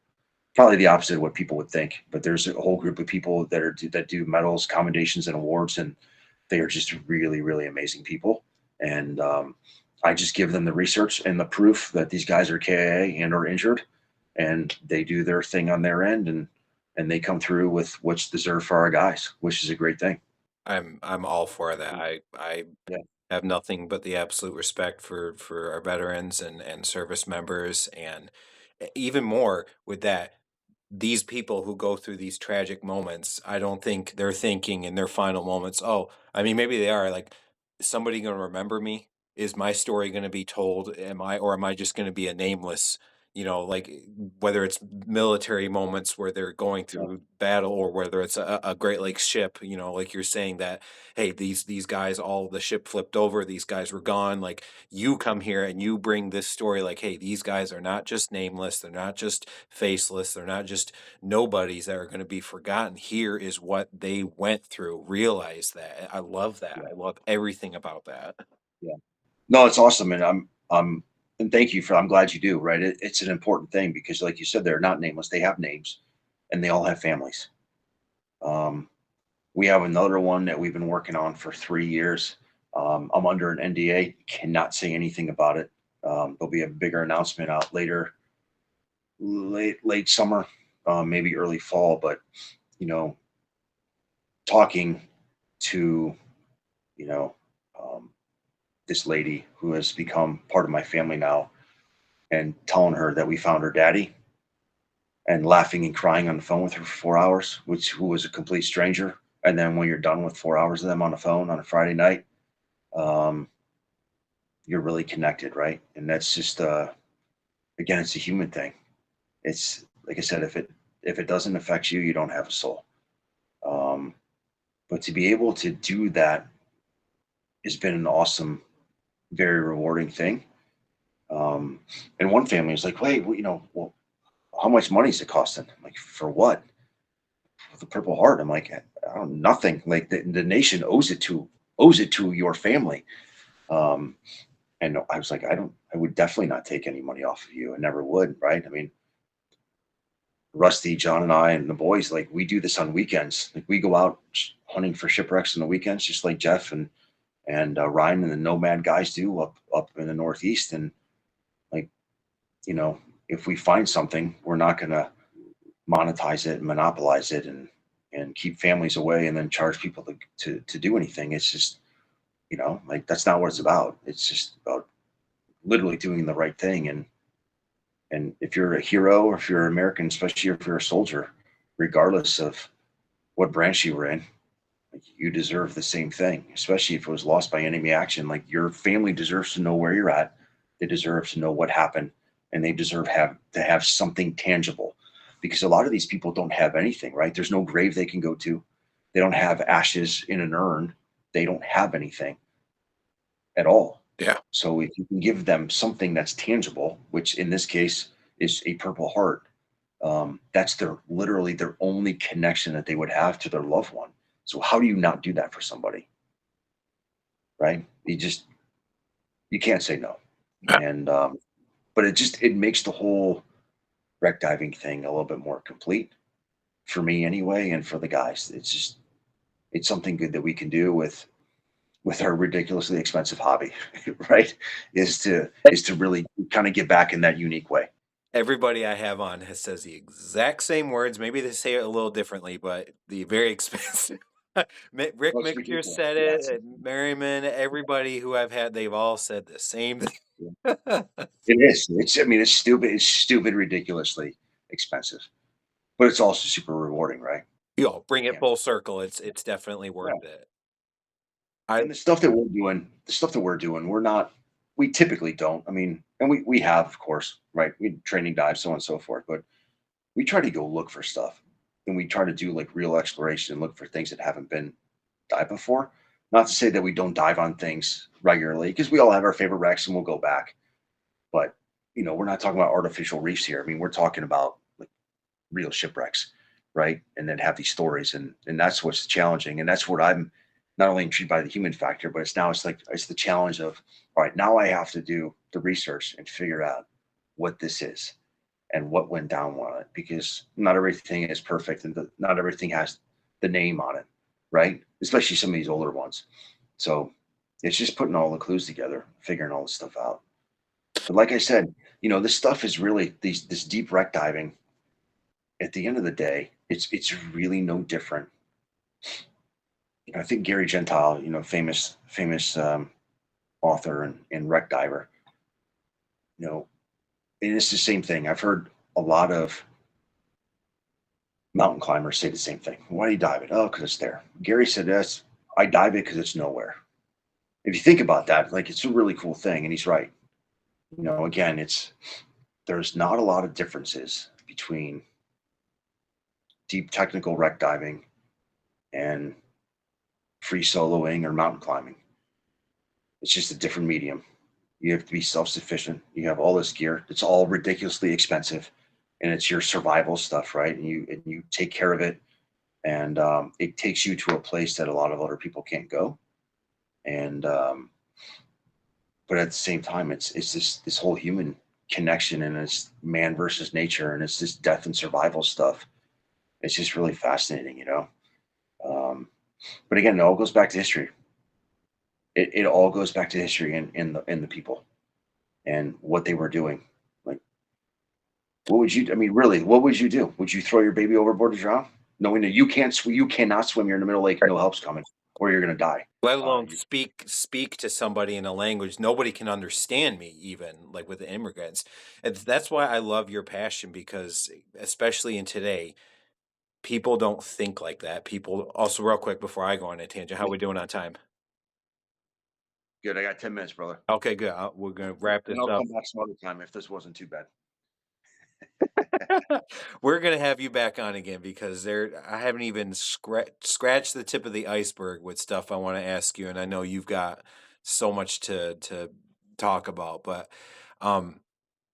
Probably the opposite of what people would think, but there's a whole group of people that do medals, commendations, and awards, and they are just really, really amazing people. And I just give them the research and the proof that these guys are KIA and are injured, and they do their thing on their end, and they come through with what's deserved for our guys, which is a great thing. I'm all for that. I Yeah, have nothing but the absolute respect for our veterans and service members, and even more with that, these people who go through these tragic moments, I don't think they're thinking in their final moments, oh, I mean, maybe they are like, somebody going to remember me? Is my story going to be told? Or am I just going to be a nameless, like whether it's military moments where they're going yeah, through battle, or whether it's a Great Lakes ship, like you're saying that, hey, these guys, all the ship flipped over, these guys were gone. Like, you come here and you bring this story, like, hey, these guys are not just nameless, they're not just faceless, they're not just nobodies that are going to be forgotten. Here is what they went through. Realize that. I love that. yeah, I love everything about that. yeah. No, it's awesome, and and thank you for. I'm glad you do. Right, it's an important thing because, like you said, they're not nameless. They have names, and they all have families. Um, we have another one that we've been working on for 3 years. I'm under an NDA, cannot say anything about it. There'll be a bigger announcement out later, late summer, maybe early fall. But you know, talking to you know um, this lady who has become part of my family now, and telling her that we found her daddy, and laughing and crying on the phone with her for 4 hours, which who was a complete stranger. And then when you're done with 4 hours of them on the phone on a Friday night, um, you're really connected, right? And that's just again, it's a human thing. It's like I said, if it doesn't affect you, you don't have a soul. Um, but to be able to do that has been an awesome, very rewarding thing. Um, and one family was like, "Wait, well, how much money is it costing?" I'm like, "For what?" The Purple Heart. I'm like, I don't nothing. Like the nation owes it to your family. Um, and I was like, I would definitely not take any money off of you. I never would. Right. I mean, Rusty, John, and I, and the boys, like we do this on weekends. Like we go out hunting for shipwrecks on the weekends, just like Jeff and Ryan and the Nomad guys do up in the Northeast. And like, you know, if we find something, we're not gonna monetize it, monopolize it, and keep families away, and then charge people to do anything. It's just like that's not what it's about. It's just about literally doing the right thing. And if you're a hero, or if you're American, especially if you're a soldier, regardless of what branch you were in, like, you deserve the same thing, especially if it was lost by enemy action. Like your family deserves to know where you're at. They deserve to know what happened, and they deserve to have something tangible, because a lot of these people don't have anything, right? There's no grave they can go to. They don't have ashes in an urn. They don't have anything at all. Yeah. So if you can give them something that's tangible, which in this case is a Purple Heart, that's literally their only connection that they would have to their loved one. So how do you not do that for somebody, right? You can't say no. And but it makes the whole wreck diving thing a little bit more complete for me anyway, and for the guys. it's something good that we can do with our ridiculously expensive hobby, right? Is to really kind of give back in that unique way. Everybody I have on says the exact same words. Maybe they say it a little differently, but the very expensive. Rick Well, it's Mixer ridiculous. said Yeah, it, and Merriman, everybody who I've had, they've all said the same yeah. thing. It is. It's. I mean, it's stupid. It's stupid, ridiculously expensive, but it's also super rewarding, right? Yo, bring it Can't. full circle. It's definitely Yeah. worth it. I And the stuff that we're doing, we're not. We typically don't. I mean, and we have, of course, right? We training dives, so on and so forth, but we try to go look for stuff, and we try to do like real exploration and look for things that haven't been dived before. Not to say that we don't dive on things regularly, because we all have our favorite wrecks and we'll go back. But we're not talking about artificial reefs here. I mean, we're talking about like real shipwrecks, right? And then have these stories, and that's what's challenging, and that's what I'm not only intrigued by the human factor, but it's the challenge of, all right, now I have to do the research and figure out what this is and what went down on it, because not everything is perfect, and not everything has the name on it, right? Especially some of these older ones. So it's just putting all the clues together, figuring all this stuff out. But like I said, this stuff is really this deep wreck diving. At the end of the day, it's really no different. I think Gary Gentile, famous author and wreck diver, you know, and it's the same thing. I've heard a lot of mountain climbers say the same thing. Why do you dive it? Oh, because it's there. Gary said, "That's I dive it because it's nowhere." If you think about that, like, it's a really cool thing, and he's right. Again, there's not a lot of differences between deep technical wreck diving and free soloing or mountain climbing. It's just a different medium. You have to be self sufficient. You have all this gear. It's all ridiculously expensive, and it's your survival stuff, right? And you take care of it, and it takes you to a place that a lot of other people can't go. And but at the same time, it's this whole human connection, and it's man versus nature, and it's this death and survival stuff. It's just really fascinating. Um, but again, it all goes back to history. It all goes back to history and in the people and what they were doing. Like, what would you? I mean, really, what would you do? Would you throw your baby overboard to drown, knowing that you cannot swim? You're in the middle of the lake, no help's coming, or you're going to die. let alone You, speak to somebody in a language nobody can understand me, even like with the immigrants. And that's why I love your passion, because especially in today, people don't think like that. People also, real quick before I go on a tangent, how we doing on time? good. I got 10 minutes, brother, Okay, good. We're gonna wrap and this I'll up. come back some other time if this wasn't too bad. We're gonna have you back on again, because I haven't even scratched the tip of the iceberg with stuff I want to ask you, and I know you've got so much to talk about. But um,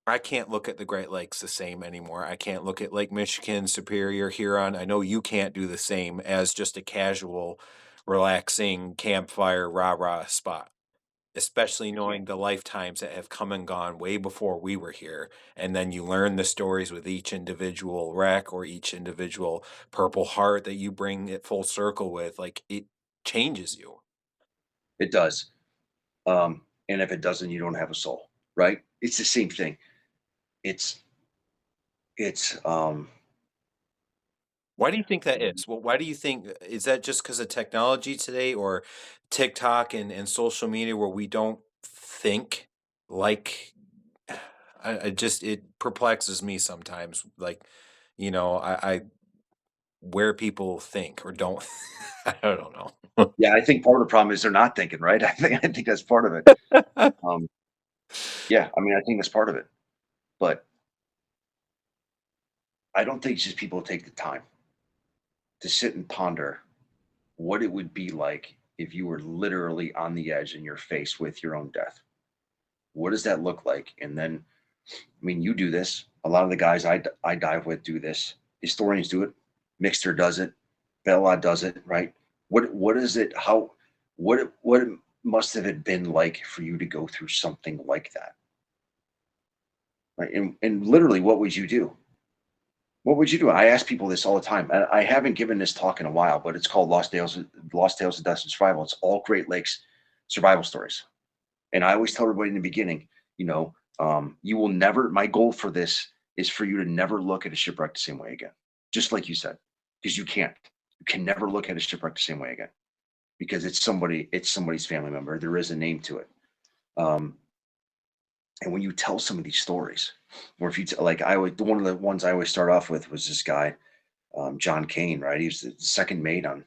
I can't look at the Great Lakes the same anymore. I can't look at Lake Michigan, Superior, Huron. I know you can't do the same as just a casual, relaxing campfire rah rah spot. Especially I can't. knowing the lifetimes that have come and gone way before we were here, and then you learn the stories with each individual wreck or each individual Purple Heart that you bring it full circle with, like, it changes you. It does. And if it doesn't, you don't have a soul, right? It's the same thing. It's it's Why do you think that is? Well, why do you think is that just because of technology today, or TikTok and social media, where we don't think like I just it perplexes me sometimes, like, I where people think or don't. I don't know. yeah. I think part of the problem is they're not thinking, right? I think that's part of it. Um, yeah, I mean, I think that's part of it. But I don't think it's just people take the time to sit and ponder what it would be like if you were literally on the edge and you're faced with your own death. What does that look like? And then, I mean, you do this. A lot of the guys I dive with do this. Historians do it. Mixter does it. Bella does it. Right? What is it? What must have it been like for you to go through something like that? Right? And literally, what would you do? What would you do? I ask people this all the time. I haven't given this talk in a while, but it's called Lost Tales of Death and Survival. It's all Great Lakes survival stories. And I always tell everybody in the beginning, you will never, my goal for this is for you to never look at a shipwreck the same way again. Just like you said, because you can't. You can never look at a shipwreck the same way again because it's somebody's family member. There is a name to it. Um, and when you tell some of these stories, or if you like, one of the ones I always start off with was this guy, John Kane, right? He was the second mate on,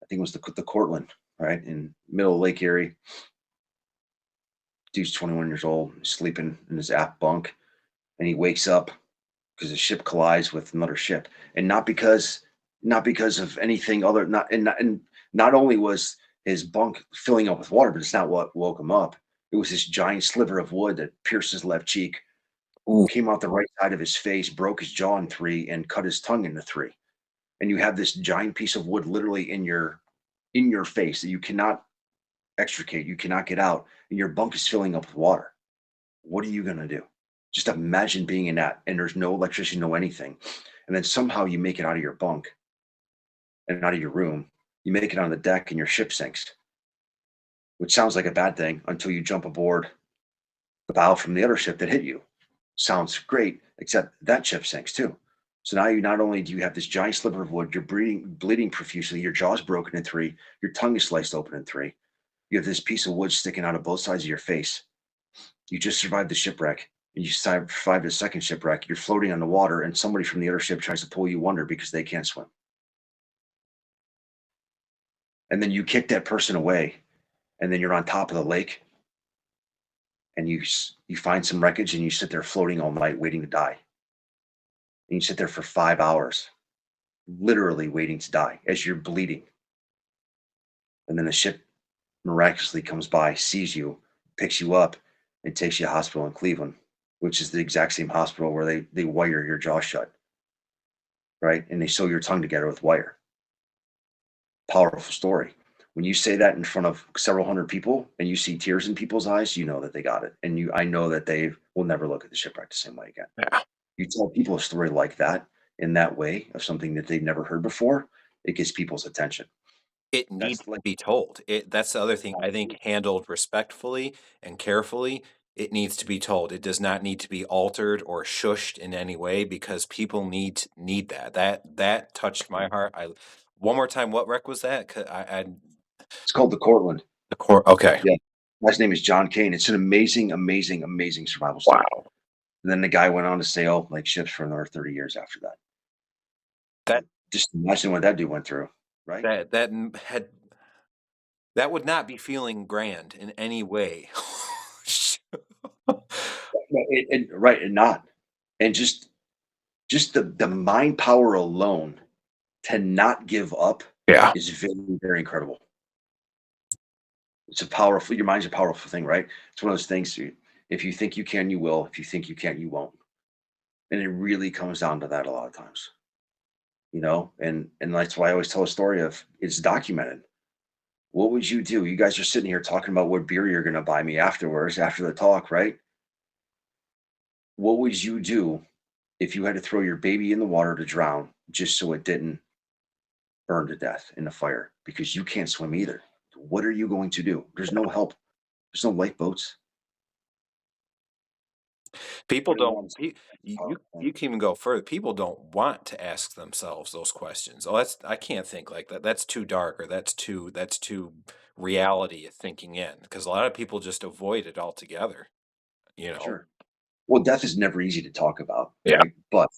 I think it was the Cortland, right, in middle of Lake Erie. Dude's 21 years old, sleeping in his aft bunk, and he wakes up because the ship collides with another ship, and not because of anything other. Not only was his bunk filling up with water, but it's not what woke him up. It was this giant sliver of wood that pierced his left cheek, Ooh. came out the right side of his face, broke his jaw in three, and cut his tongue into three. And you have this giant piece of wood literally in your face that you cannot extricate, you cannot get out, and your bunk is filling up with water. What are you going to do? Just imagine being in that, and there's no electricity, no anything. And then somehow you make it out of your bunk and out of your room. You make it on the deck, and your ship sinks, which sounds like a bad thing until you jump aboard the bow from the other ship that hit you. Sounds great, except that ship sinks too. So now you not only do you have this giant sliver of wood, you're bleeding profusely, your jaw's broken in three, your tongue is sliced open in three. You have this piece of wood sticking out of both sides of your face. You just survived the shipwreck, and you survived the second shipwreck. You're floating on the water, and somebody from the other ship tries to pull you under because they can't swim. And then you kick that person away, and then you're on top of the lake, and you find some wreckage, and you sit there floating all night, waiting to die. And you sit there for 5 hours, literally waiting to die as you're bleeding. And then the ship miraculously comes by, sees you, picks you up, and takes you to a hospital in Cleveland, which is the exact same hospital where they wire your jaw shut, right? And they sew your tongue together with wire. Powerful story. When you say that in front of several hundred people and you see tears in people's eyes, you know that they got it. And I know that they will never look at the shipwreck the same way again. Yeah. You tell people a story like that in that way of something that they've never heard before, it gets people's attention. It needs That's like to be told. That's the other thing I think handled respectfully and carefully, it needs to be told. It does not need to be altered or shushed in any way because people need that. That touched my heart. I One more time, what wreck was that? 'Cause I it's called the Cortland. the core okay. Yeah. Last name is John Kane. It's an amazing, amazing, amazing survival story. Wow. And then the guy went on to sail like ships for another 30 years after that. That But just imagine what that dude went through, right? that had that would not be feeling grand in any way. Right, and not. And just the mind power alone to not give up Yeah. is very, very incredible. It's a powerful your mind's a powerful thing, right? It's one of those things if you think you can, you will. If you think you can't, you won't. And it really comes down to that a lot of times, and that's why I always tell a story of it's documented. What would you do? You guys are sitting here talking about what beer you're gonna buy me afterwards, after the talk, right? What would you do if you had to throw your baby in the water to drown just so it didn't burn to death in a fire because you can't swim either? What are you going to do? There's no help. There's no lifeboats. People Every don't one's you a you powerful thing. you can even go further. People don't want to ask themselves those questions. Oh, that's I can't think like that. That's too dark or that's too reality thinking in because a lot of people just avoid it altogether, you know. Sure. Well, death is never easy to talk about, Yeah. right? But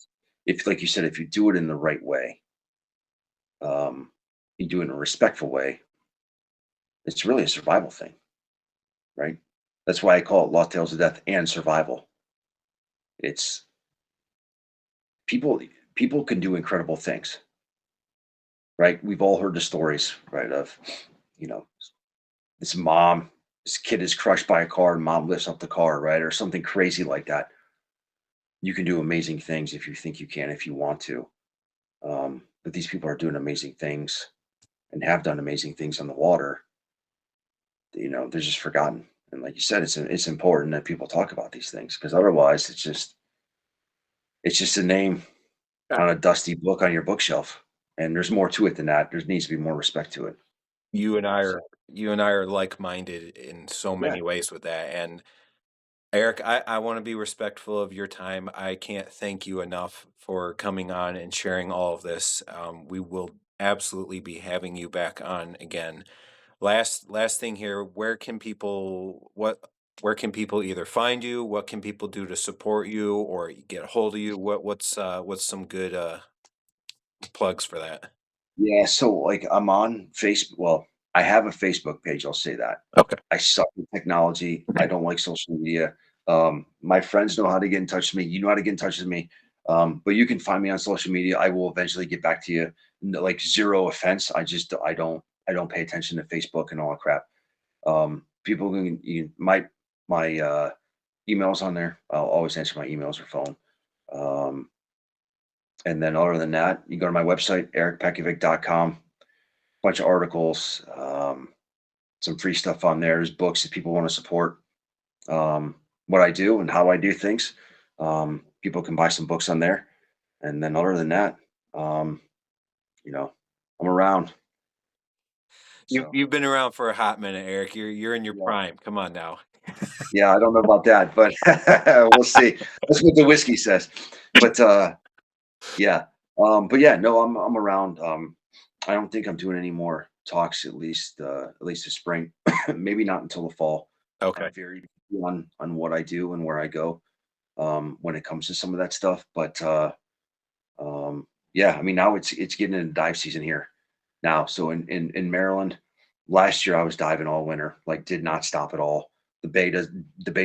if, like you said, if you do it in the right way, um, you do it in a respectful way, it's really a survival thing, right? That's why I call it Lost Tales of Death and survival. It's people people can do incredible things, right? We've all heard the stories, right, of you know, this mom, this kid is crushed by a car and mom lifts up the car, right? Or something crazy like that. You can do amazing things if you think you can, if you want to. But these people are doing amazing things and have done amazing things on the water. They're just forgotten. And like you said, it's important that people talk about these things because otherwise, it's just a name. on a dusty book on your bookshelf. And there's more to it than that. There needs to be more respect to it. You and I So are you and I are like-minded in so yeah, many ways with that, and Eric, I wanna be respectful of your time. I can't thank you enough for coming on and sharing all of this. We will absolutely be having you back on again. Last thing here, where can people either find you? What can people do to support you or get a hold of you? What's some good, plugs for that? yeah. So like I'm on Facebook. Well, I have a Facebook page. I'll say that. Okay. I suck with technology. I don't like social media. My friends know how to get in touch with me. You know how to get in touch with me. But you can find me on social media. I will eventually get back to you. Like zero offense. I don't pay attention to Facebook and all that crap. People can my emails on there. I'll always answer my emails or phone. Um, and then other than that, you go to my website, ericpekovic.com. Bunch of articles, some free stuff on there. There's books if people want to support what I do and how I do things. People can buy some books on there. And then other than that, um, you know, I'm around. So You've been around for a hot minute, Eric. You're in your yeah, prime. Come on now. yeah. I don't know about that, but we'll see. That's what the whiskey says. But yeah, but yeah, no, I'm around. I don't think I'm doing any more talks at least this spring. Maybe not until the fall. Okay. I'm very picky on what I do and where I go when it comes to some of that stuff. But yeah, I mean now it's getting into dive season here now. So in Maryland, last year I was diving all winter, like did not stop at all. The bay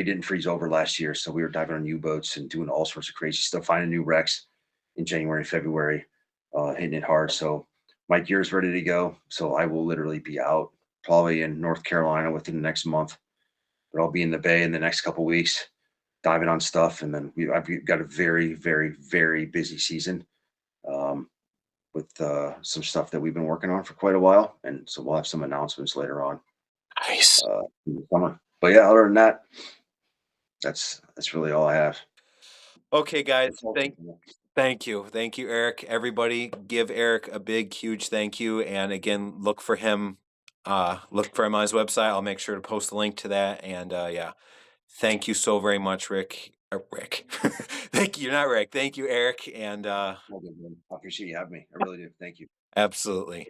didn't freeze over last year, so we were diving on U-boats and doing all sorts of crazy stuff, finding new wrecks in January, February, hitting it hard. So my gear's ready to go. So I will literally be out probably in North Carolina within the next month, but I'll be in the bay in the next couple weeks, diving on stuff, and then I've got a very, very, very busy season. Um, with some stuff that we've been working on for quite a while, and so we'll have some announcements later on Nice. in the summer. But yeah, other than that, that's really all I have. Okay, guys. Good talking Thank to you. Thank you. Thank you, Eric. Everybody give Eric a big, huge thank you. And again, look for him on his website. I'll make sure to post a link to that. And yeah, thank you so very much, Rick. Rick. Thank you, not Rick. Thank you, Eric. And Well, good, man. I appreciate you having me. I really do. Thank you. absolutely.